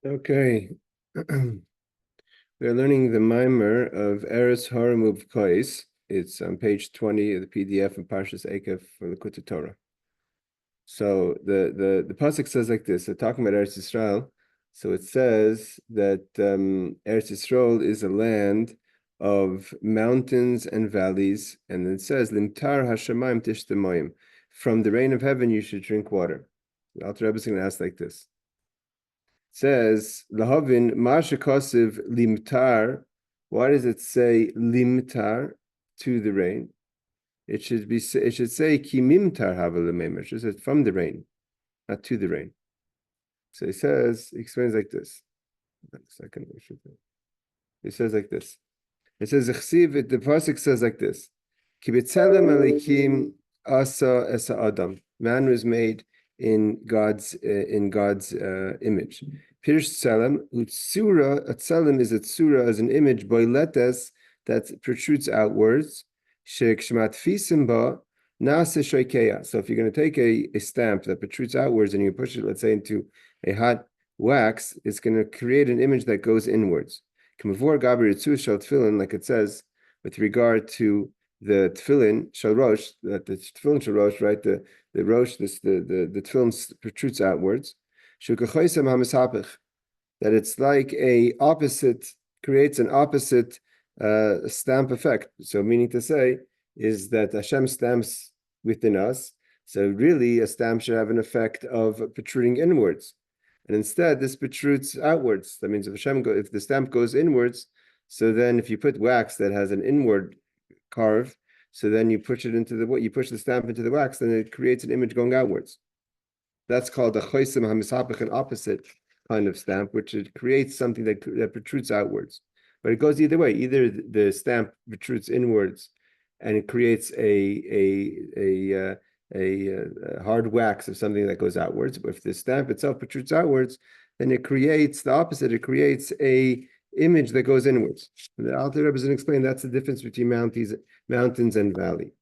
Okay. We're learning the M'amar of Eretz Haramub Kois. It's on page 20 of the PDF in Parshas Eikev for Lekutai Torah. So the pasuk says like this. They're talking about Eretz Yisrael. So it says that Eretz Yisrael is a land of mountains and valleys, and it says Limtar Hashemayim Tishtamoyim. From the rain of heaven you should drink water. The Alter Rebbe is going to ask like this. Says Lahavin Mashakosiv Limtar. Why does it say limtar to the rain? It should say Kimimtar Havalamem. It should say from the rain, not to the rain. So he explains like this. Second, it says like this. It says the pasuk says like this. Ki Betzalel Elikim asa esa Adam. Man was made in God's image. Pirsh tzelem utsura. A tzelem is a tsura as an image boiletes that protrudes outwards. Shekshmat fisimba nase shoikeya. So if you're going to take a stamp that protrudes outwards and you push it, let's say, into a hot wax, it's going to create an image that goes inwards. Kamavor gaber yitzu shel tefillin, like it says with regard to the tefillin shel rosh, that the tefillin shel rosh, right? The rosh, the tefillin protrudes outwards. That it's like a opposite, creates an opposite stamp effect. So meaning to say is that Hashem stamps within us. So really a stamp should have an effect of protruding inwards. And instead this protrudes outwards. That means if the stamp goes inwards, so then if you put wax that has an inward carve, so then you push it into you push the stamp into the wax, then it creates an image going outwards. That's called a choisem hamisapich, an opposite kind of stamp, which it creates something that protrudes outwards. But it goes either way. Either the stamp protrudes inwards, and it creates a hard wax of something that goes outwards. But if the stamp itself protrudes outwards, then it creates the opposite. It creates a image that goes inwards. And the Alter Rebbe is going to explain that's the difference between mountains and valley.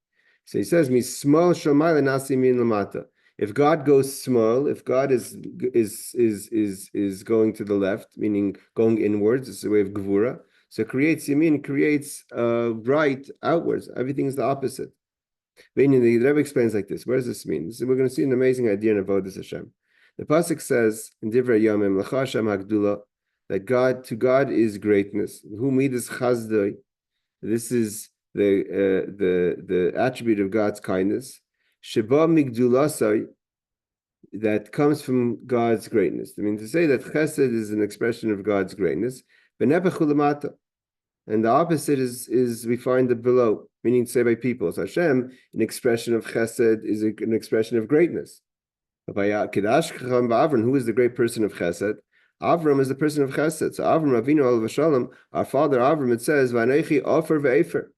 So he says, "Mi small shomayla nasi min lamata." If God goes small, if God is going to the left, meaning going inwards, it's a way of gevura. So creates yamin, creates right outwards. Everything is the opposite. The Rebbe explains like this. What does this mean? We're going to see an amazing idea in Avodas Hashem. The pasuk says in Divrei Yomim, L'cha Hashem Hagdula, that to God is greatness. Who midas chazdoi. This is the attribute of God's kindness. Sheba migdulasai, that comes from God's greatness. I mean, to say that chesed is an expression of God's greatness, and the opposite is we find it below, meaning to say by people. So Hashem, an expression of chesed, is an expression of greatness. Who is the great person of chesed? Avram is the person of chesed. So Avram Avinu alav Shalom, our father Avram, it says, "V'anechi ofer ve'efer,"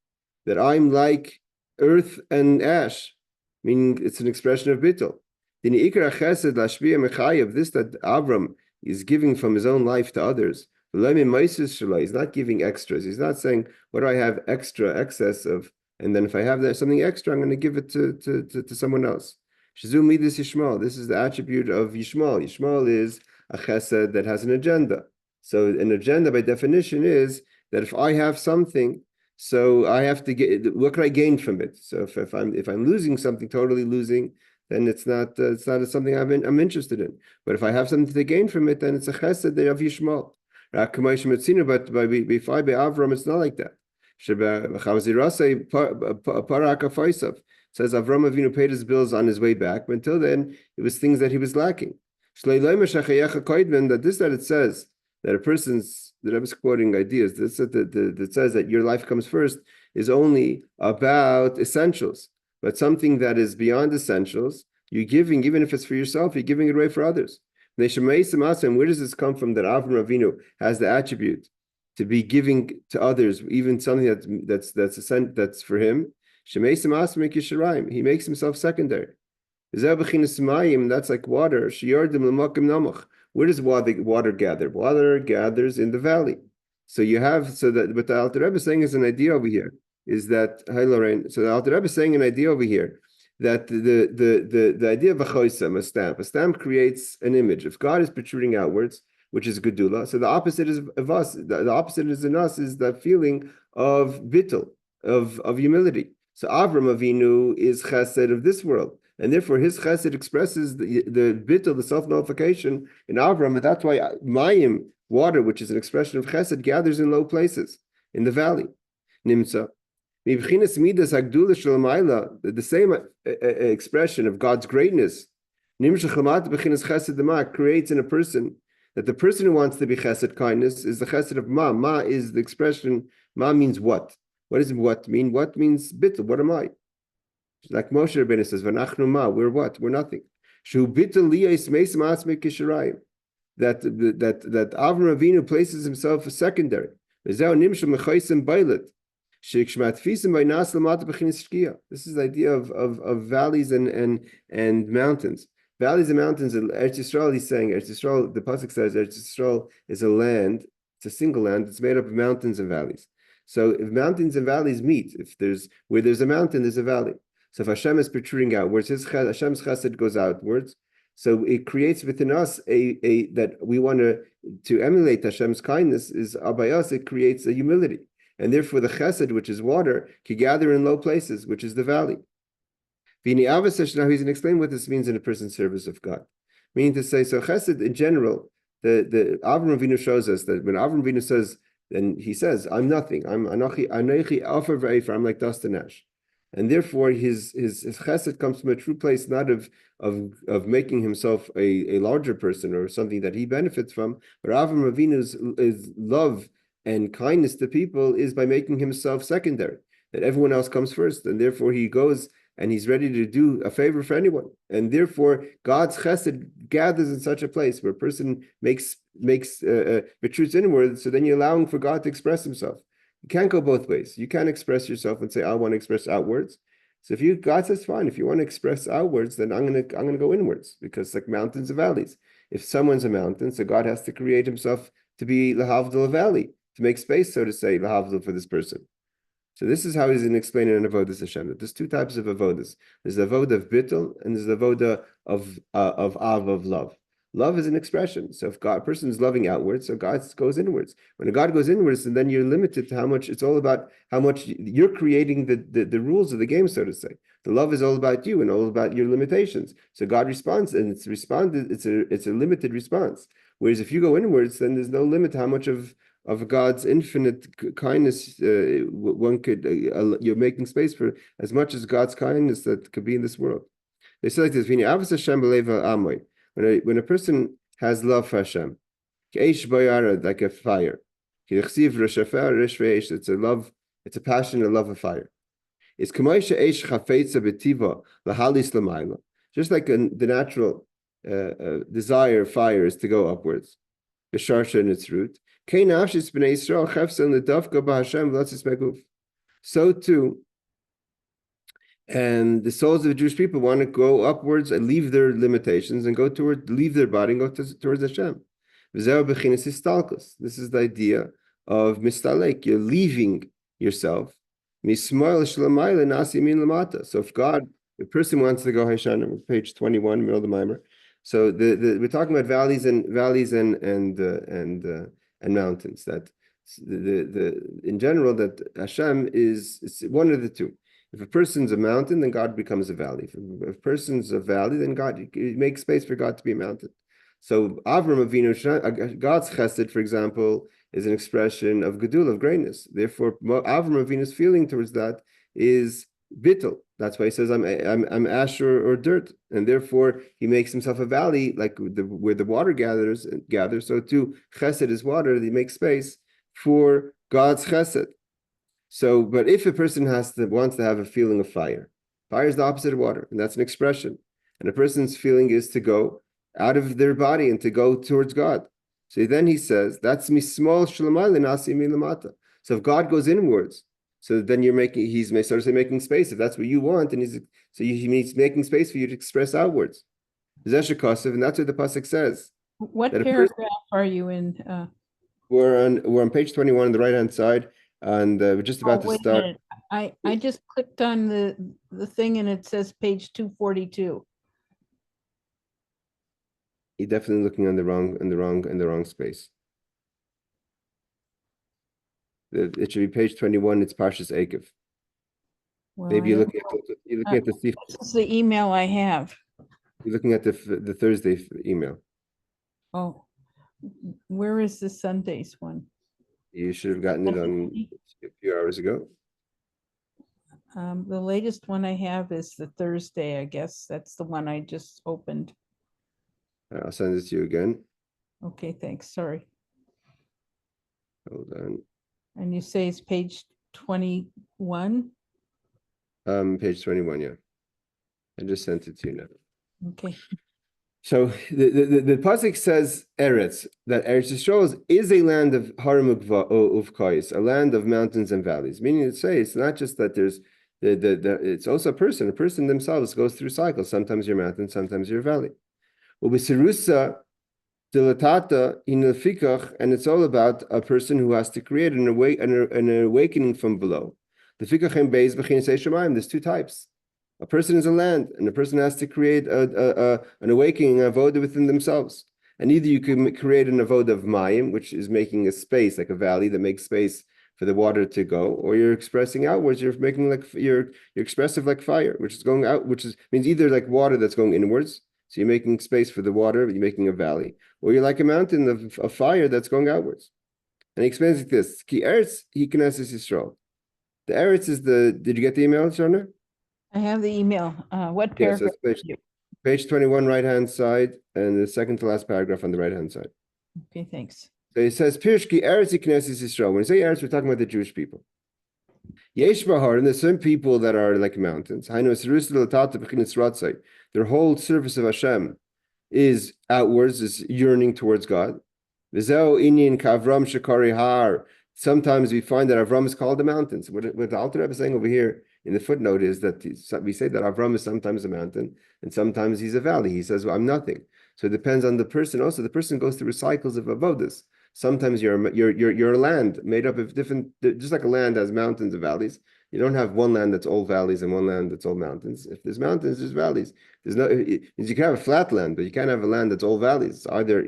that I'm like earth and ash, meaning it's an expression of bittul. This that Avram is giving from his own life to others. He's not giving extras. He's not saying, what do I have excess of? And then if I have something extra, I'm going to give it to someone else. This is the attribute of Yishmael. Yishmael is a chesed that has an agenda. So an agenda by definition is that if I have something, so I have to get, what can I gain from it? So if I'm losing something, totally losing, then it's not something I'm interested in. But if I have something to gain from it, then it's a chesed of Yishmael. But by Avram, it's not like that. Says Avram Avinu paid his bills on his way back, but until then, it was things that he was lacking. That it says that a person's, the Rebbe is quoting ideas, that says that your life comes first, is only about essentials. But something that is beyond essentials, you're giving, even if it's for yourself, you're giving it away for others. Where does this come from that Avram Avinu has the attribute to be giving to others, even something that's for him? He makes himself secondary. That's like water. Where does water gather? Water gathers in the valley. So what the Alter Rebbe is saying is an idea over here. Is that, hi Lorraine, so the Alter Rebbe is saying an idea over here, that the idea of a choisem, a stamp creates an image. If God is protruding outwards, which is gedula. So the opposite is of us. The opposite is in us is the feeling of bittul, of humility. So Avram Avinu is chesed of this world, and therefore his chesed expresses the bittul, the self-nullification in Avram, and that's why mayim, water, which is an expression of chesed, gathers in low places in the valley. Nimsa. The same expression of God's greatness creates in a person that the person who wants to be chesed, kindness, is the chesed of ma. Ma is the expression. Ma means what? What does what mean? What means bittul? What am I? Like Moshe Rabbeinu says, "V'nachnu ma." We're what? We're nothing. Shu bittul liyos meis ma'asmei kisharayim. That Avram Avinu places himself as secondary. V'zeu nimshel mechaysim bailet. This is the idea of valleys and mountains. Valleys and mountains. Eretz Yisrael, he's saying, Eretz Yisrael, the pasuk says, Eretz Yisrael is a land. It's a single land. It's made up of mountains and valleys. So if mountains and valleys meet, where there's a mountain, there's a valley. So if Hashem is protruding outwards, Hashem's chesed goes outwards. So it creates within us a that we want to emulate Hashem's kindness. Is by us, it creates a humility. And therefore, the chesed, which is water, can gather in low places, which is the valley. Now he's going to explain what this means in a person's service of God. Meaning to say, so chesed in general, the Avram Avinu shows us that when Avram Avinu says, and he says, I'm nothing, I'm like dust and ash. And therefore, his chesed comes from a true place, not of making himself a larger person or something that he benefits from, but Avram Avinu's love and kindness to people is by making himself secondary, that everyone else comes first, and therefore he goes and he's ready to do a favor for anyone, and therefore God's chesed gathers in such a place where a person retreats inward. So then you're allowing for God to express Himself. You can't go both ways. You can't express yourself and say I want to express outwards. So God says fine. If you want to express outwards, then I'm gonna go inwards, because like mountains and valleys. If someone's a mountain, so God has to create Himself to be lahavdil, a valley, to make space, so to say, lahavdil, for this person. So this is how he's going to explain it in avodas Hashem. That there's two types of avodas. There's the avodah of bittul, and there's the avodah of love. Love is an expression. So if a person is loving outwards, so God goes inwards. When God goes inwards, and then you're limited to how much. It's all about how much you're creating the rules of the game, so to say. The love is all about you and all about your limitations. So God responds, and it's a limited response. Whereas if you go inwards, then there's no limit to how much of God's infinite kindness one could. You're making space for as much as God's kindness that could be in this world. They say like this: when a person has love for Hashem, like a fire, it's a love, it's a passion, a love of fire. It's just like the natural desire of fire is to go upwards, the sharsha in its root. So too, and the souls of the Jewish people want to go upwards and leave their limitations and leave their body and go towards Hashem. This is the idea of mistalek. You're leaving yourself. So if a person wants to go Hashem, page 21, middle of the M'amar. So we're talking about valleys and mountains. That in general, that Hashem it's one of the two. If a person's a mountain, then God becomes a valley. If a person's a valley, then it makes space for God to be a mountain. So Avram Avinu, God's chesed, for example, is an expression of gedul, of greatness. Therefore, Avram Avinu's feeling towards that is bittul. That's why he says, I'm ash or dirt, and therefore he makes himself a valley, like where the water gathers. So too, chesed is water. He makes space for God's chesed. So, but if a person wants to have a feeling of fire is the opposite of water, and that's an expression. And a person's feeling is to go out of their body and to go towards God. So then he says, that's mismol shalamayla nasi milamata. So if God goes inwards, so then he's sort of say making space. If that's what you want, and he's making space for you to express outwards. And that's what the pasuk says. What paragraph are you in? We're on page 21 on the right hand side, and we're just about to start. I just clicked on the thing, and it says page 242. You're definitely looking on the wrong space. It should be page 21. It's Parshas Ekev. Well, Maybe you're looking at the this is the email I have. You're looking at the Thursday email. Oh, where is the Sunday's one? You should have gotten it on a few hours ago. The latest one I have is the Thursday, I guess. That's the one I just opened. I'll send it to you again. Okay, thanks. Sorry. Hold on. And you say it's page 21? Page 21, yeah. I just sent it to you now. Okay. So the pasuk says Eretz, that Eretz Yisrael is a land of Harim Uvkais, a land of mountains and valleys. Meaning to say, it's not just that there's it's also a person themselves goes through cycles. Sometimes you're mountain, sometimes you're valley. Ubisirusa dilatata inilfikach, and it's all about a person who has to create an awakening from below. The fikach beis b'chinas shemayim. There's two types. A person is a land, and a person has to create an awakening, an avoda within themselves. And either you can create an avoda of mayim, which is making a space, like a valley that makes space for the water to go, or you're expressing outwards. You're making you're expressive like fire, which is going out, means either like water that's going inwards. So you're making space for the water, but you're making a valley, or you're like a mountain of fire that's going outwards. And he explains like this: Ki eretz hi knesses Yisrael. The eretz is Did you get the email, Shana? I have the email. What paragraph? Yes, page 21, right-hand side, and the second to last paragraph on the right-hand side. Okay, thanks. So it says, Pirshki Eretz Knesset Yisrael. When we say Eretz, we're talking about the Jewish people. Yesh Bahar, and there's some people that are like mountains. Their whole service of Hashem is outwards, is yearning towards God. Sometimes we find that Avram is called the mountains. What the Alter Rebbe is saying over here in the footnote is that we say that Avram is sometimes a mountain and sometimes he's a valley. He says, well, I'm nothing. So it depends on the person. Also, the person goes through cycles of avodas. Sometimes you're a land made up of different, just like a land has mountains and valleys. You don't have one land that's all valleys and one land that's all mountains. If there's mountains, there's valleys. You can have a flat land, but you can't have a land that's all valleys. It's either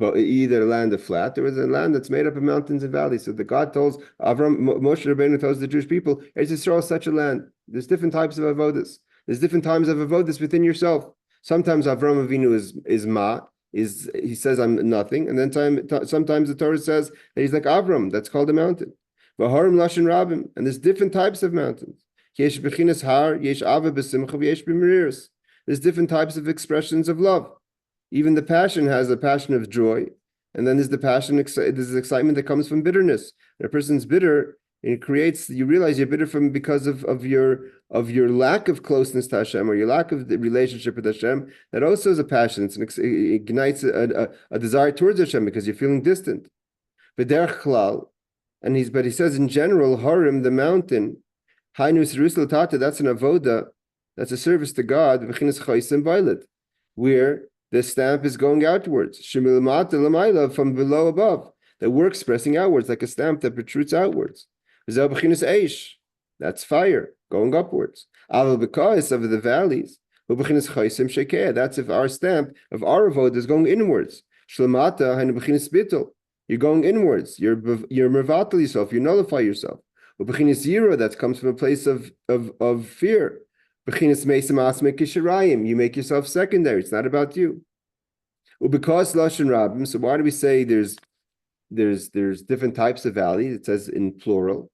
a land of flat or is a land that's made up of mountains and valleys. So the God tells Avram, Moshe Rabbeinu tells the Jewish people, Eretz Yisrael is such a land. There's different types of avodas. There's different times of avodas within yourself. Sometimes Avram Avinu he says I'm nothing, and then sometimes the Torah says that he's like Avram. That's called a mountain. V'harim lashon rabim, and there's different types of mountains. Yesh bechinas har, yesh ava b'simcha, yesh b'meriris. There's different types of expressions of love. Even the passion has a passion of joy, and then there's the passion. There's excitement that comes from bitterness. When a person's bitter, you realize you're bitter because of your lack of closeness to Hashem or your lack of the relationship with Hashem. That also is a passion. It ignites a desire towards Hashem because you're feeling distant. But he says in general, Harim, the mountain, Hainus Tata, that's an avoda, that's a service to God, where the stamp is going outwards, from below above, that we're expressing outwards, like a stamp that protrudes outwards. That's fire going upwards. Because of the valleys, that's if our stamp of our avoda is going inwards. You're going inwards. You're mevatel yourself. You nullify yourself. Zero, that comes from a place of fear. You make yourself secondary. It's not about you. Because lashon rabim. So why do we say there's different types of valleys? It says in plural.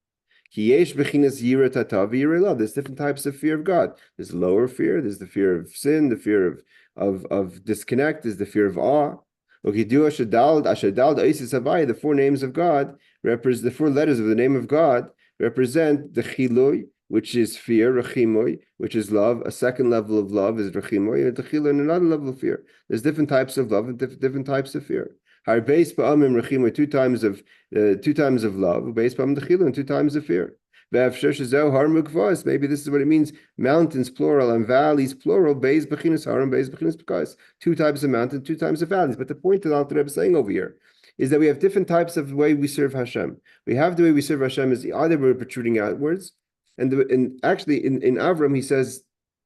There's different types of fear of God. There's lower fear. There's the fear of sin. The fear of disconnect. There's the fear of awe. The four names of God represent the four letters of the name of God represent the chilui, which is fear, rachimoy, which is love. A second level of love is rachimoy, and techila, and another level of fear. There's different types of love and different types of fear. Harbeis ba'amim rachimoy, two times of love. Beis ba'am techila, and two times of fear. Maybe this is what it means. Mountains plural and valleys plural. Beis bechinas harim, beis bechinas pekais. Two types of mountains, two types of valleys. But the point that Alter Rebbe is saying over here is that we have different types of way we serve Hashem. We have the way we serve Hashem is either we're protruding outwards, and actually in Avram he says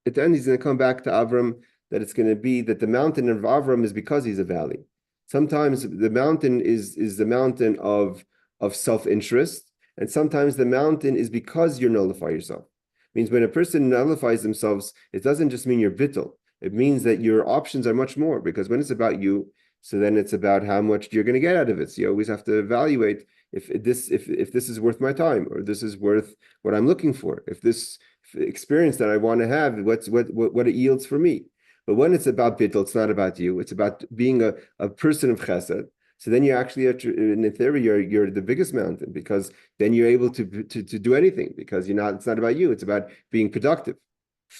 at the end he's going to come back to Avram that it's going to be that the mountain of Avram is because he's a valley. Sometimes the mountain is the mountain of self-interest, and sometimes the mountain is because you nullify yourself. It means when a person nullifies themselves, it doesn't just mean you're bittul. It means that your options are much more, because when it's about you, so then it's about how much you're going to get out of it. So you always have to evaluate if this is worth my time, or this is worth what I'm looking for. If this experience that I want to have, what it yields for me. But when it's about bittul, it's not about you. It's about being a person of chesed. So then you're actually, in theory, you're the biggest mountain, because then you're able to do anything, because it's not about you. It's about being productive.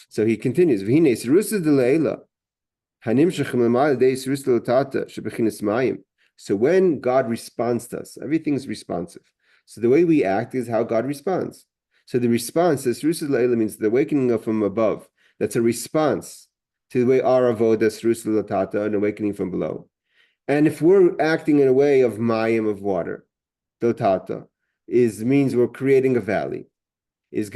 So he continues. So when God responds to us, everything's responsive. So the way we act is how God responds. So the response, this Rusul Leila, means the awakening from above. That's a response to the way our avodah is Rusul Latata, an awakening from below. And if we're acting in a way of mayim, of water, Latata, means we're creating a valley. It's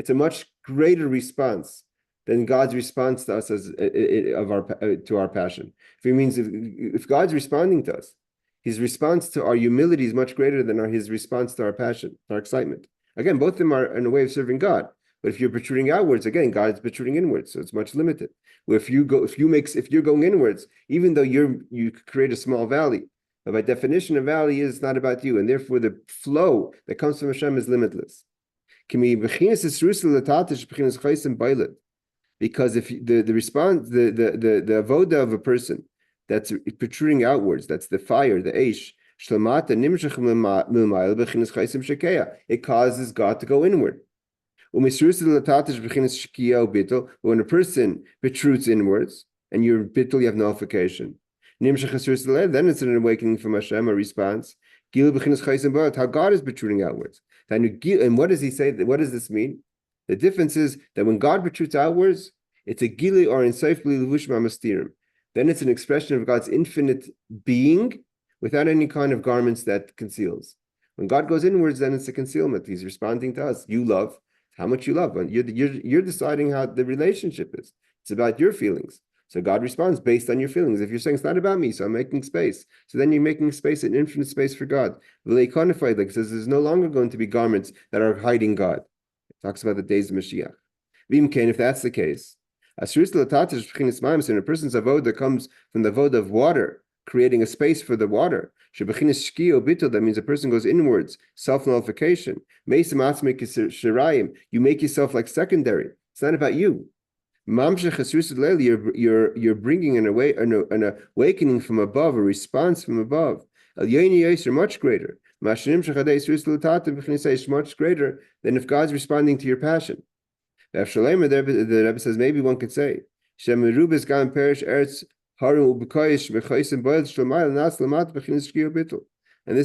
a much greater response than God's response to us to our passion. If God's responding to us, his response to our humility is much greater than his response to our passion, our excitement. Again, both of them are in a way of serving God. But if you're protruding outwards, again, God's protruding inwards, so it's much limited. Where if you're going inwards, even though you create a small valley, but by definition, a valley is not about you, and therefore the flow that comes from Hashem is limitless. Because if the response, the avoda of a person that's protruding outwards, that's the fire, the eish, it causes God to go inward. When a person protrudes inwards, and you're bittul, you have nullification. Then it's an awakening from Hashem, a response. How God is protruding outwards. And what does he say? What does this mean? The difference is that when God protrudes outwards, it's a gili or insightfully levush mamastirim. Then it's an expression of God's infinite being without any kind of garments that conceals. When God goes inwards, then it's a concealment. He's responding to us. You love how much you love. You're deciding how the relationship is. It's about your feelings. So God responds based on your feelings. If you're saying it's not about me, so I'm making space. So then you're making space, an infinite space for God. V'leikonified, like says, there's no longer going to be garments that are hiding God. It talks about the days of Mashiach. If that's the case, when a person's avodah comes from the avodah of water, creating a space for the water, that means a person goes inwards, self-nullification. You make yourself like secondary. It's not about you. You're bringing an awakening from above, a response from above. Much greater. Much greater than if God's responding to your passion. The Rebbe says maybe one could say, and this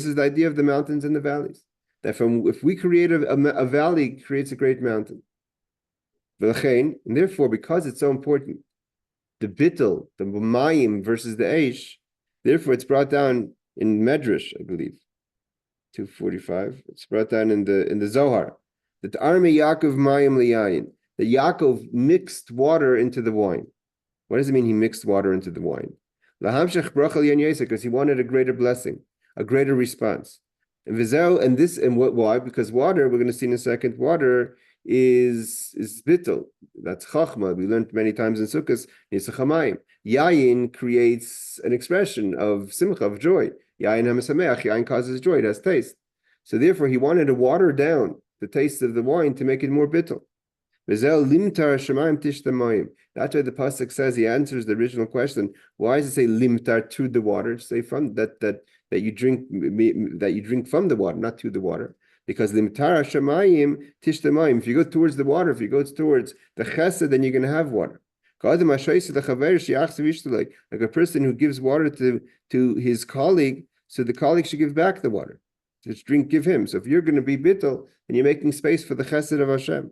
is the idea of the mountains and the valleys. That if we create a valley, it creates a great mountain. And therefore, because it's so important, the bittul, the mayim versus the eish, therefore it's brought down in Medrash, I believe, 245. It's brought down in the Zohar that the army Yaakov mayim liyayin, that Yaakov mixed water into the wine. What does it mean? He mixed water into the wine. Because he wanted a greater blessing, a greater response. Why? Because water, we're going to see in a second, water is bittul. That's chachma. We learned many times in Sukkot, Nisachamayim. Yayin creates an expression of simcha, of joy. Yayin hamasameach. Yayin causes joy. It has taste. So therefore, he wanted to water down the taste of the wine to make it more bittul. That's why the pasuk says, he answers the original question. Why does it say limtar, to the water? To say from that you drink from the water, not to the water. Because limtar shamayim tishtamayim. If you go towards the water, if you go towards the chesed, then you're going to have water. Like a person who gives water to his colleague, so the colleague should give back the water. Just give him. So if you're going to be bittul, then you're making space for the chesed of Hashem.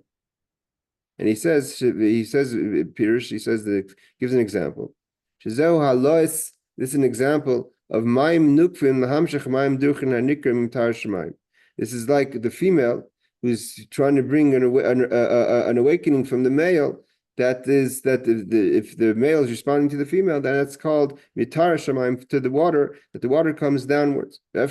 And he says, Pirush, gives an example. This is an example of mayim nukvim lahamshach mayim duchen hanikrim tar shemaim. This is like the female who's trying to bring an awakening from the male. That is that if the male is responding to the female, then it's called mitar shamayim, to the water, that the water comes downwards. And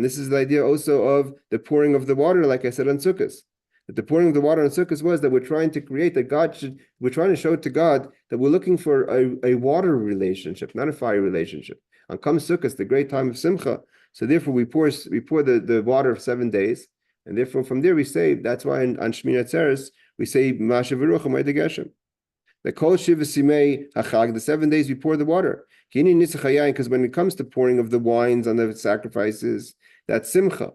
this is the idea also of the pouring of the water, like I said on Sukkot. That the pouring of the water on Sukkot was that we're trying to create we're trying to show to God that we're looking for a water relationship, not a fire relationship. On Kam Sukkot, the great time of Simcha, so therefore we pour the water of 7 days. And therefore, from there we say, that's why on Shmini Atzeres we say Masha V'ruach M'amar the Rebbe. The Kol Shiva Simei Hachag, the 7 days we pour the water. Because when it comes to pouring of the wines on the sacrifices, that's Simcha,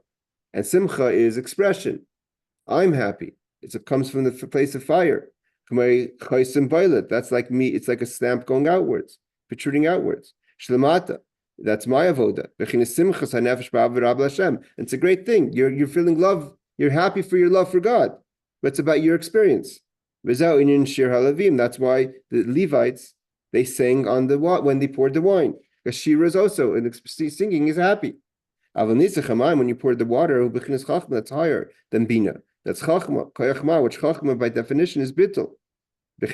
and Simcha is expression. I'm happy. It comes from the place of fire. That's like me. It's like a stamp going outwards, protruding outwards. Shlemata. That's my avoda. It's a great thing. You're feeling love. You're happy for your love for God. But it's about your experience. That's why the Levites, they sang on the when they poured the wine. Because Shira is also, and singing is happy. When you pour the water, that's higher than Bina. That's Chachma, which Chachma by definition is Bittul. You're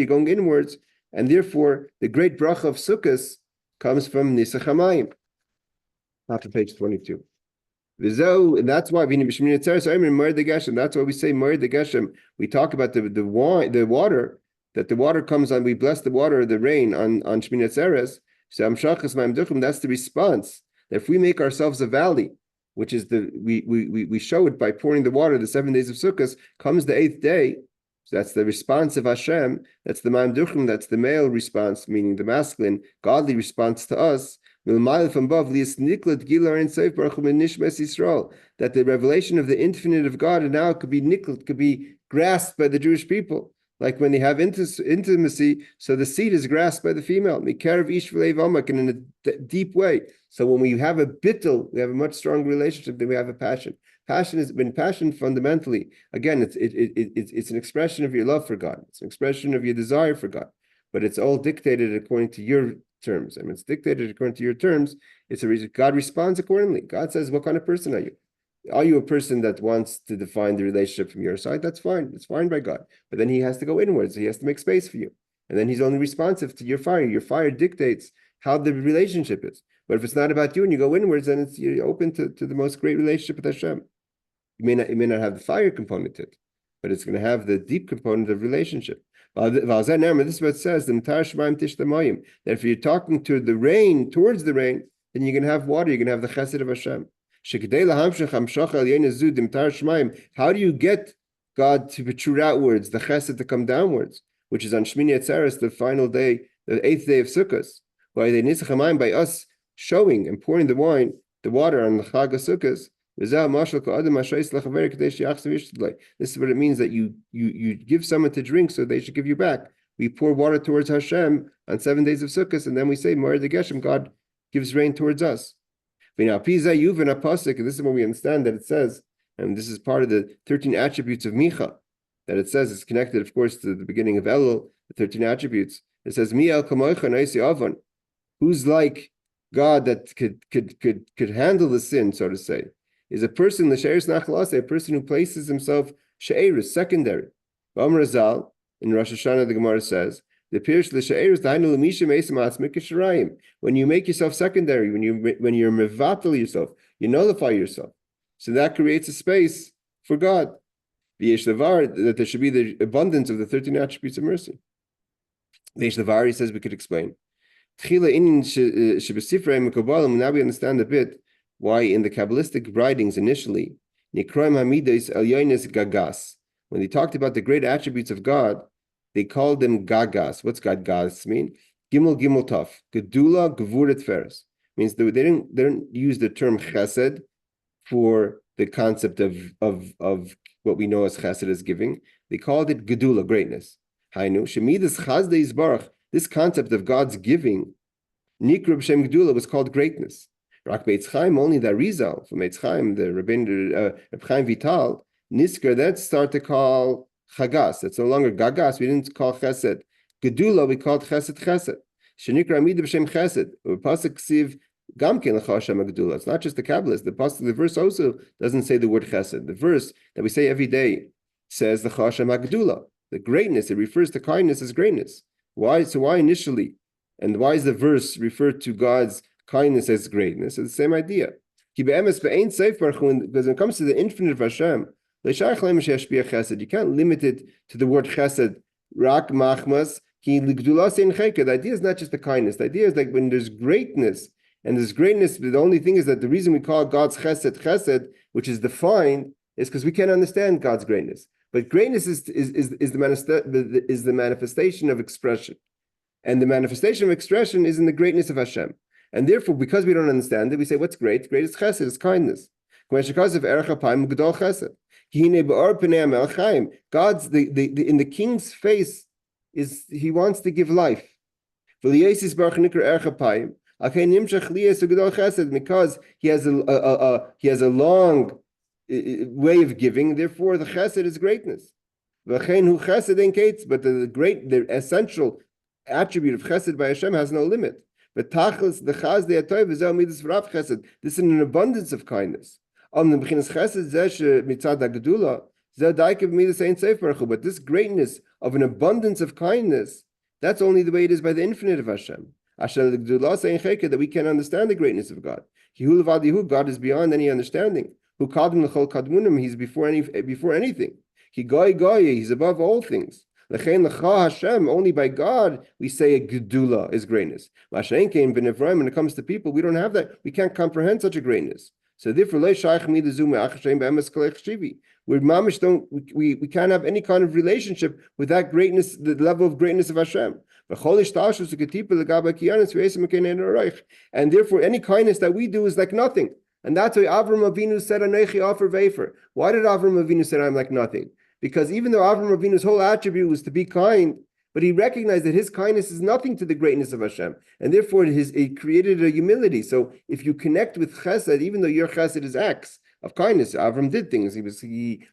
going inwards. And therefore, the great bracha of Sukkot comes from Nisach HaMayim. After page 22. And that's why that's why we say M'amar the Rebbe. We talk about the water, that the water comes on, we bless the water, the rain on Shmini Atzeres. So that's the response. That if we make ourselves a valley, which is we show it by pouring the water, the 7 days of Sukkot, comes the 8th day. So that's the response of Hashem. That's the Ma'am, that's the male response, meaning the masculine, godly response to us. From above, that the revelation of the infinite of God and now could be grasped by the Jewish people. Like when they have intimacy, so the seed is grasped by the female, in a deep way. So when we have a bittul, we have a much stronger relationship than we have a passion. Passion fundamentally, again, it's an expression of your love for God. It's an expression of your desire for God. But it's all dictated according to your terms. And when it's dictated according to your terms, it's a reason God responds accordingly. God says, what kind of person are you? Are you a person that wants to define the relationship from your side? That's fine. It's fine by God. But then he has to go inwards. He has to make space for you. And then he's only responsive to your fire. Your fire dictates how the relationship is. But if it's not about you and you go inwards, then you're open to the most great relationship with Hashem. It may not have the fire component to it, but it's going to have the deep component of relationship. This is what it says, that if you're talking to the rain, towards the rain, then you're going to have water, you're going to have the chesed of Hashem. How do you get God to protrude outwards, the chesed to come downwards, which is on Shmini Atzeres, the final day, the 8th day of Sukkot, by us showing and pouring the water on the Chag of Sukkot. This is what it means, that you give someone to drink so they should give you back. We pour water towards Hashem on 7 days of Sukkot, and then we say, M'amar the Rebbe, God gives rain towards us. And this is what we understand that it says, and this is part of the 13 attributes of Micha, that it says it's connected, of course, to the beginning of Elul, the 13 attributes. It says, who's like God that could handle the sin, so to say, is a person, a person who places himself she'erus, secondary. B'amar Zal, in Rosh Hashanah, the Gemara says, the Pirush l'she'erus dainu l'misha me'esam atzmik k'shirayim. When you make yourself secondary, when you're mevatel yourself, you nullify yourself. So that creates a space for God. V'yesh levar, that there should be the abundance of the 13 attributes of mercy. V'yesh levar, he says, we could explain. Tchila inin shebesifrei mekabalim. Now we understand a bit why in the Kabbalistic writings initially, Nikroim Hamidas Elyonis Gagas, when they talked about the great attributes of God, they called them Gagas. What's Gagas mean? Gimel Gimel Taf. Gedula Gevuret Feres. Means they didn't use the term Chesed for the concept of what we know as Chesed as giving. They called it Gedula, greatness. Hainu Shemidas Chazdei Yisbarach. This concept of God's giving, Nikra B'Shem Gedula, was called greatness. Rak Beitz Chaim, only the Rizal from Beitz Chaim, the Reb Chaim Vital, Nisker, that start to call Chagas. It's no longer Gagas. We didn't call Chesed. Gedula, we called Chesed. Shenikra Amida B'Shem Chesed. Pasuk Ksiv Gamkin l'chashem agdula. It's not just the Kabbalist. The verse also doesn't say the word chesed. The verse that we say every day says the chashem agdula, the greatness. It refers to kindness as greatness. Why? So why initially, and why is the verse referred to God's kindness as greatness? It's the same idea. Because when it comes to the infinite of Hashem, you can't limit it to the word chesed. Rak machmas. The idea is not just the kindness. The idea is like when there's greatness. And this greatness, the only thing is that the reason we call God's chesed, which is defined, is because we can't understand God's greatness. But greatness is the manifestation of expression. And the manifestation of expression is in the greatness of Hashem. And therefore, because we don't understand it, we say, what's great? Great is chesed, is kindness. God's, in the king's face, he wants to give life. Because he has a long way of giving, therefore the chesed is greatness. But the essential attribute of chesed by Hashem has no limit. But tachlis the chaz the atoy v'zeh midas v'rav chesed. This is an abundance of kindness. But this greatness of an abundance of kindness, that's only the way it is by the infinite of Hashem. That we can't understand the greatness of God. God is beyond any understanding. He's before anything. He's above all things. Only by God we say a gedula is greatness. When it comes to people, we don't have that. We can't comprehend such a greatness. So therefore, we can't have any kind of relationship with that greatness, the level of greatness of Hashem. And therefore, any kindness that we do is like nothing. And that's why Avram Avinu said, "Anechi offer vefer." Why did Avram Avinu say, "I'm like nothing"? Because even though Avram Avinu's whole attribute was to be kind, but he recognized that his kindness is nothing to the greatness of Hashem, and therefore it created a humility. So if you connect with chesed, even though your chesed is acts of kindness, Avram did things. He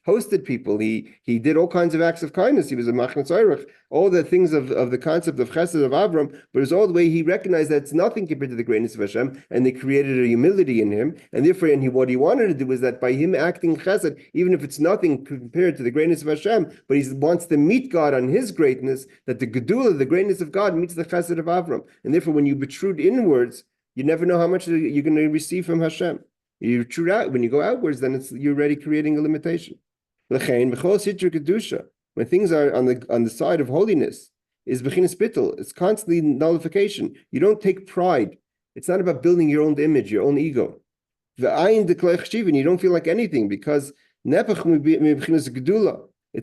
hosted people. He did all kinds of acts of kindness. He was a machnas oirach. All the things of the concept of chesed of Avram, but it's all the way he recognized that it's nothing compared to the greatness of Hashem, and they created a humility in him. And therefore, what he wanted to do was that by him acting chesed, even if it's nothing compared to the greatness of Hashem, but he wants to meet God on his greatness, that the gedula, the greatness of God, meets the chesed of Avram. And therefore, when you protrude inwards, you never know how much you're going to receive from Hashem. You protrude out. When you go outwards, then you're already creating a limitation. When things are on the side of holiness, is bechinas bittul. It's constantly nullification. You don't take pride. It's not about building your own image, your own ego. And you don't feel like anything because it's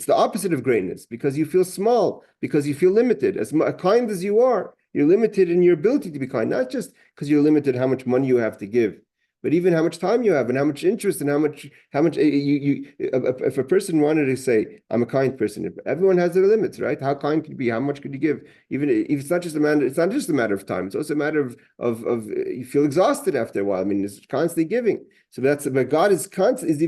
the opposite of greatness, because you feel small, because you feel limited. As kind as you are, you're limited in your ability to be kind, not just because you're limited how much money you have to give, but even how much time you have and how much interest and how much if a person wanted to say, I'm a kind person, everyone has their limits, right? How kind could you be? How much could you give? Even if it's not just a matter of time, it's also a matter of you feel exhausted after a while. I mean, it's constantly giving. So but God is constant,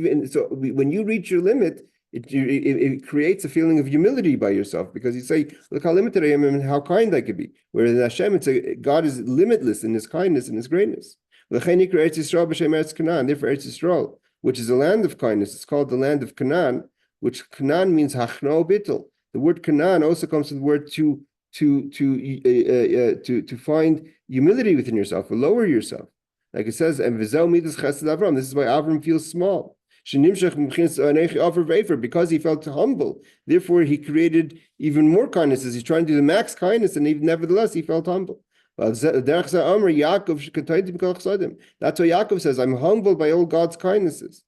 when you reach your limit, it creates a feeling of humility by yourself, because you say, look how limited I am and how kind I could be. Whereas in Hashem, God is limitless in his kindness and his greatness. Therefore, Eretz Yisrael, which is a land of kindness, it's called the land of Canaan, which Canaan means hachno bittul. The word Canaan also comes from the word to find humility within yourself, or lower yourself. Like it says, and v'zeu midas chesed Avram. This is why Avram feels small. Because he felt humble, therefore he created even more kindnesses. He's trying to do the max kindness, and even nevertheless he felt humble. That's why Yaakov says, I'm humbled by all God's kindnesses.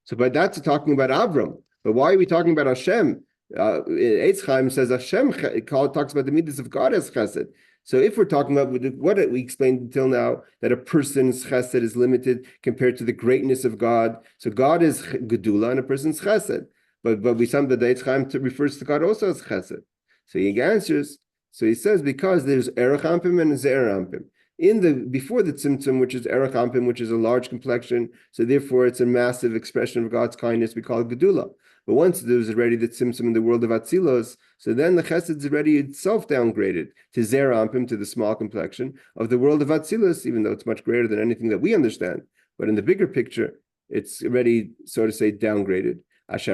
So by that's talking about Avram. But why are we talking about Hashem? Eitz Chaim says Hashem talks about the midas of God as chesed. So if we're talking about what we explained until now, that a person's chesed is limited compared to the greatness of God. So God is gedula and a person's chesed. But we some that Eitz Chaim refers to God also as chesed. So he answers, so he says, because there's erech ampim and zer ampim. before the tzimtzum, which is erech ampim, which is a large complexion, so therefore it's a massive expression of God's kindness. We call it gedula. But once there's already the tzimtzum in the world of atzilos, so then the chesed is already itself downgraded to zer ampim, to the small complexion of the world of atzilos, even though it's much greater than anything that we understand. But in the bigger picture, it's already, so to say, downgraded. At the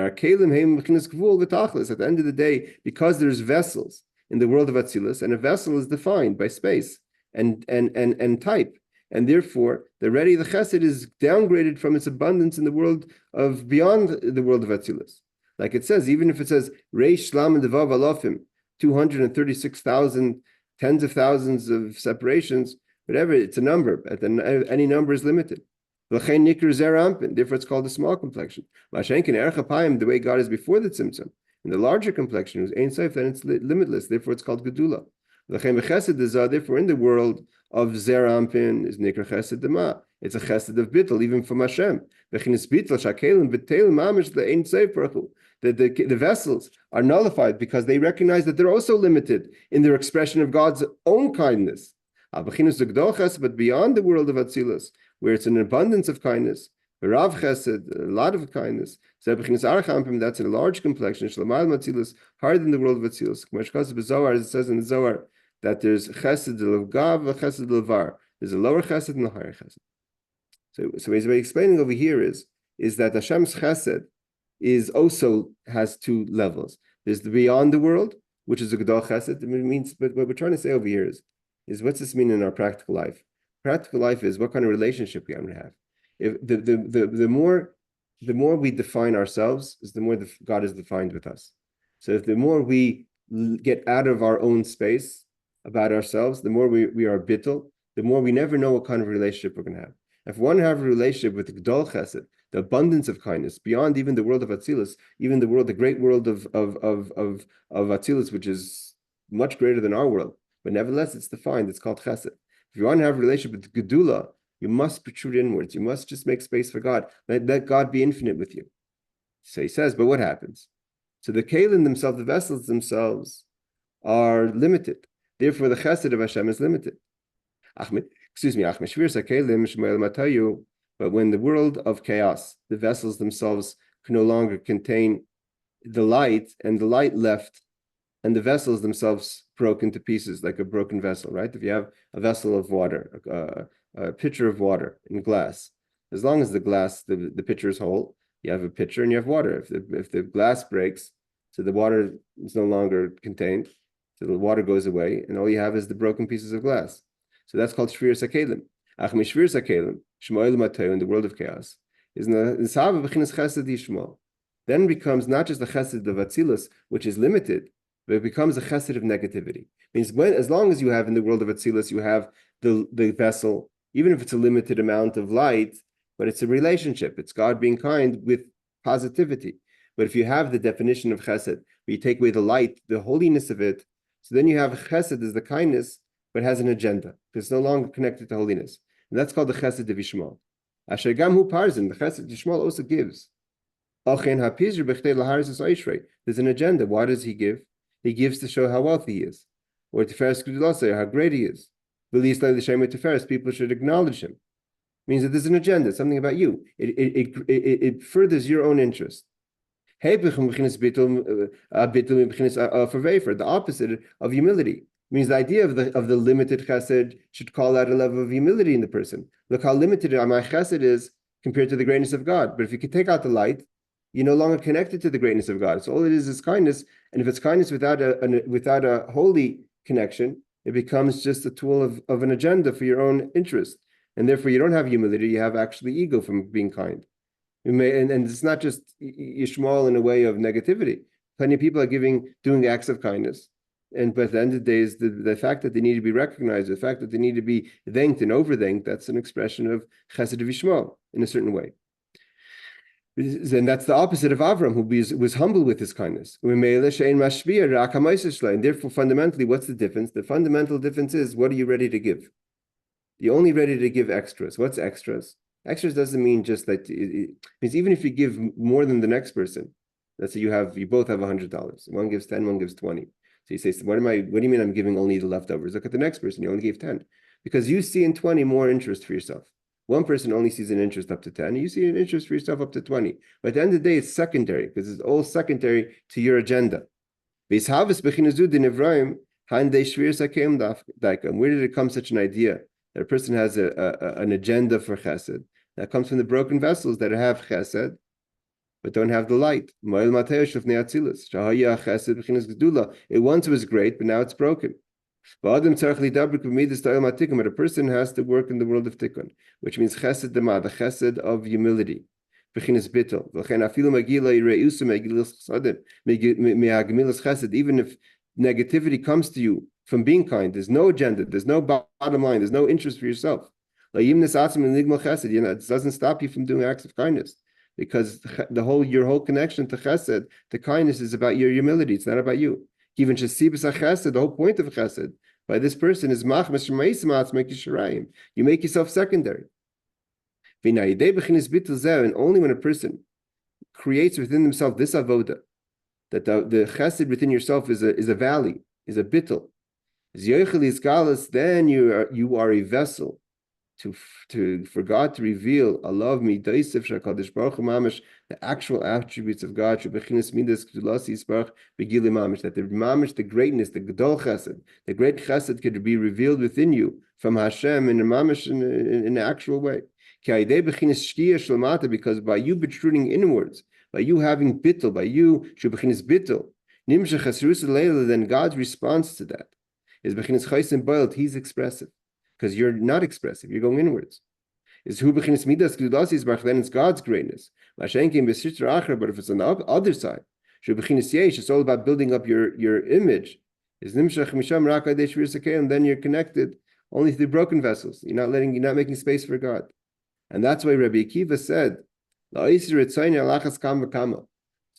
end of the day, because there's vessels in the world of Atzilus, and a vessel is defined by space and type, and therefore the chesed is downgraded from its abundance in the world of beyond the world of Atzilus. Like it says, even if it says Reish Shlam and Devav Alofim, 236,000, tens of thousands of separations, whatever, it's a number. Any number is limited. Therefore, it's called a small complexion. The way God is before the tzimtzum, in the larger complexion, who's Ein Sof, then it's limitless. Therefore, it's called gedula. Therefore, in the world of zer ampin is nikra chesed dema. It's a chesed of bittul, even from Hashem. The vessels are nullified because they recognize that they're also limited in their expression of God's own kindness. But beyond the world of Atzilus, where it's an abundance of kindness, Rav Chesed, a lot of kindness, that's in a large complexion, higher than the world of Atzilus. As it says in the Zohar, that there's Chesed of Gav, Chesed of Var. There's a lower Chesed and a higher Chesed. So what he's explaining over here is that Hashem's Chesed also has two levels. There's the beyond the world, which is a Gedol Chesed. It means, but what we're trying to say over here is what's this mean in our practical life? Practical life is what kind of relationship we want to have. If the more we define ourselves, is the more God is defined with us. So if the more we get out of our own space about ourselves, the more we are bittul, the more we never know what kind of relationship we're going to have. If one have a relationship with the Gdol Chesed, the abundance of kindness beyond even the world of Atzilus, even the great world of Atzilus, which is much greater than our world, but nevertheless it's defined. It's called Chesed. If you want to have a relationship with Gedula, you must protrude inwards. You must just make space for God. Let God be infinite with you. So he says, but what happens? So the Kalim themselves, the vessels themselves, are limited. Therefore, the Chesed of Hashem is limited. But when the world of chaos, the vessels themselves can no longer contain the light, and the light left, and the vessels themselves broke into pieces like a broken vessel, right? If you have a vessel of water, a pitcher of water in glass, as long as the glass, the pitcher is whole, you have a pitcher and you have water. If the glass breaks, so the water is no longer contained, so the water goes away, and all you have is the broken pieces of glass. So that's called Shvir Sakelim. Shvir Sakelim, Shmoel Mateo, in the world of chaos, is Chesed Yishmo. Then becomes not just the Chesed of Atzilus, which is limited, but it becomes a Chesed of negativity. Means as long as you have in the world of Atzilus, you have the vessel, even if it's a limited amount of light, but it's a relationship. It's God being kind with positivity. But if you have the definition of Chesed, where you take away the light, the holiness of it, so then you have Chesed as the kindness, but has an agenda. It's no longer connected to holiness. And that's called the Chesed of Yishmael. Asher gam hu parzin, the Chesed Yishmael also gives. There's an agenda. Why does he give? He gives to show how wealthy he is, or Tiferes Kedusha, how great he is. People should acknowledge him. It means that there's an agenda, something about you. It furthers your own interest. The opposite of humility means the idea of the limited chesed should call out a level of humility in the person. Look how limited my chesed is compared to the greatness of God. But if you can take out the light, you're no longer connected to the greatness of God. So all it is kindness, and if it's kindness without a holy connection, it becomes just a tool of an agenda for your own interest. And therefore you don't have humility, you have actually ego from being kind. And it's not just Yishmael in a way of negativity. Plenty of people are doing acts of kindness. But at the end of the day is the fact that they need to be recognized, the fact that they need to be thanked and over-thanked, that's an expression of Chesed of Yishmael in a certain way. And that's the opposite of Avram, who was humble with his kindness. And therefore, fundamentally, what's the difference? The fundamental difference is, what are you ready to give? You're only ready to give extras. What's extras? Extras doesn't mean just that. It means even if you give more than the next person, let's say you both have $100. One gives 10, one gives 20. So you say, what do you mean I'm giving only the leftovers? Look at the next person, you only gave 10. because you see in 20 more interest for yourself. One person only sees an interest up to 10. You see an interest for yourself up to 20. But at the end of the day, it's secondary because it's all secondary to your agenda. Where did it come such an idea that a person has an agenda for chesed? That comes from the broken vessels that have chesed, but don't have the light. It once was great, but now it's broken. But a person has to work in the world of tikkun, which means chesed dema, the chesed of humility. Even if negativity comes to you from being kind, there's no agenda, there's no bottom line, there's no interest for yourself. It doesn't stop you from doing acts of kindness, because your whole connection to chesed, to kindness, is about your humility. It's not about you. Even the whole point of chesed by this person is you make yourself secondary. And only when a person creates within himself this avoda, that the chesed within yourself is a valley, is a bittul, then you are a vessel for God to reveal Allah the actual attributes of God, that the greatness, the gedol chesed, the great chesed could be revealed within you from Hashem in a mamish in an actual way. Because by you protruding inwards, by you having bittul, by you bittul, then God's response to that is He's expressive. Because you're not expressive, you're going inwards. Is then it's God's greatness. But if it's on the other side, it's all about building up your image. And then you're connected only through broken vessels. You're not making space for God. And that's why Rabbi Akiva said, so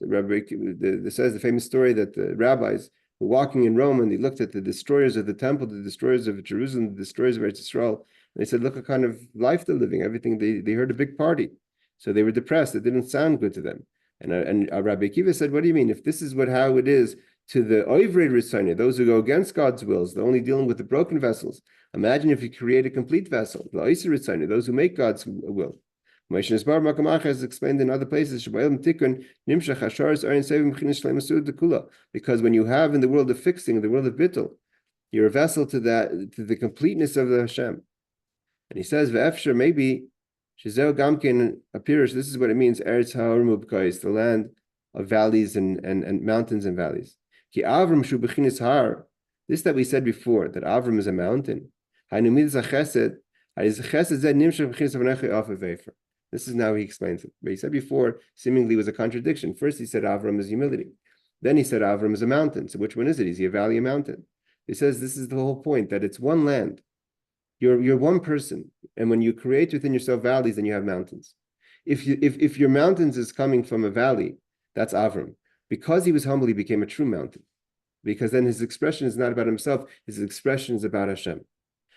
Rabbi Akiva says the famous story that the rabbis were walking in Rome and they looked at the destroyers of the temple, the destroyers of Jerusalem, the destroyers of Eretz Yisrael, and they said, look what kind of life they're living. Everything, they heard a big party. So they were depressed. It didn't sound good to them. And Rabbi Akiva said, what do you mean? If this is how it is to the Oivrei Rishonim, those who go against God's wills, they're only dealing with the broken vessels. Imagine if you create a complete vessel, the Oiser Rishonim, those who make God's will. Has explained in other places, because when you have in the world of fixing, the world of bittul, you're a vessel to the completeness of the Hashem. And he says, maybe Shizeo Gamkin appears, this is what it means, Eretz HaOrmubkais, the land of valleys and mountains and valleys. Ki Avram shu bechinis har, this that we said before, that Avram is a mountain. This is how he explains it. But he said before, seemingly was a contradiction. First he said Avram is humility. Then he said Avram is a mountain. So which one is it? Is he a valley, a mountain? He says this is the whole point, that it's one land. You're one person. And when you create within yourself valleys, then you have mountains. If your mountains is coming from a valley, that's Avram. Because he was humble, he became a true mountain. Because then his expression is not about himself, his expression is about Hashem.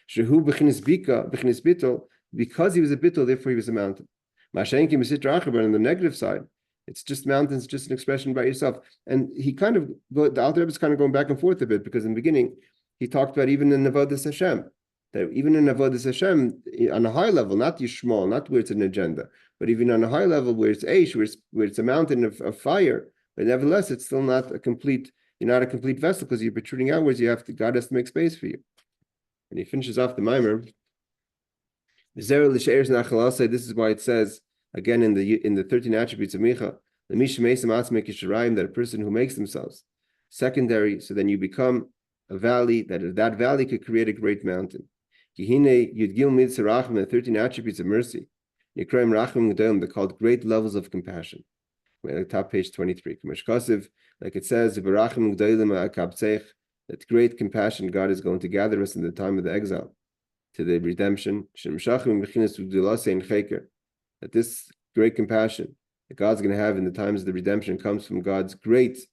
Shehu b'chinis bittul, because he was a bittul, therefore he was a mountain. But on the negative side, it's just mountains, just an expression about yourself. And he the Alter Rebbe is kind of going back and forth a bit, because in the beginning, he talked about even in Avodas Hashem, that even in Avodas Hashem, on a high level, not Yishmol, not where it's an agenda, but even on a high level where it's Eish, where it's a mountain of fire, but nevertheless, it's still not a complete, you're not a complete vessel, because you're protruding outwards, God has to make space for you. And he finishes off the M'amar. This is why it says, again, in the 13 attributes of Micha, that a person who makes themselves secondary, so then you become a valley, that valley could create a great mountain. The 13 attributes of mercy, they're called great levels of compassion. Top page 23. Like it says, that great compassion God is going to gather us in the time of the exile to the redemption. That this great compassion that God's going to have in the times of the redemption comes from God's great,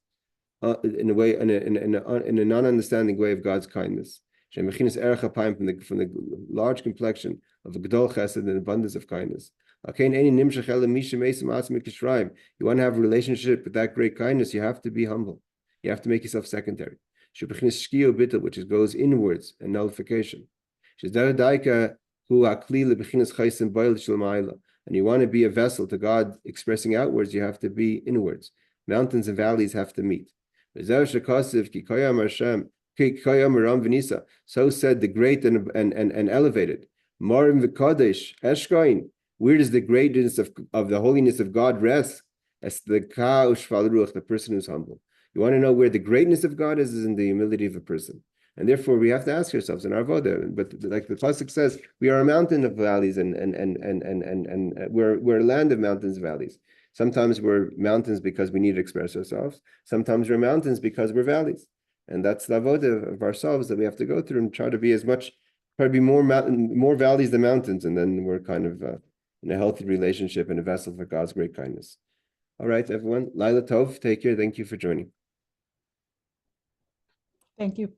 in a way, in a non-understanding way of God's kindness. From the large complexion of the Gedol Chesed and abundance of kindness. You want to have a relationship with that great kindness, you have to be humble. You have to make yourself secondary. Which goes inwards and nullification. And you want to be a vessel to God expressing outwards, you have to be inwards. Mountains and valleys have to meet. So said the great and elevated. Marim v'kadosh eshkoin. Where does the greatness of the holiness of God rest? As the the person who's humble. You want to know where the greatness of God is in the humility of a person. And therefore, we have to ask ourselves in our avodah. But like the pasuk says, we are a mountain of valleys, and we're a land of mountains and valleys. Sometimes we're mountains because we need to express ourselves. Sometimes we're mountains because we're valleys, and that's the avodah of ourselves that we have to go through and try to be more valleys than mountains, and then we're kind of in a healthy relationship and a vessel for God's great kindness. All right, everyone. Laila Tov, take care. Thank you for joining. Thank you.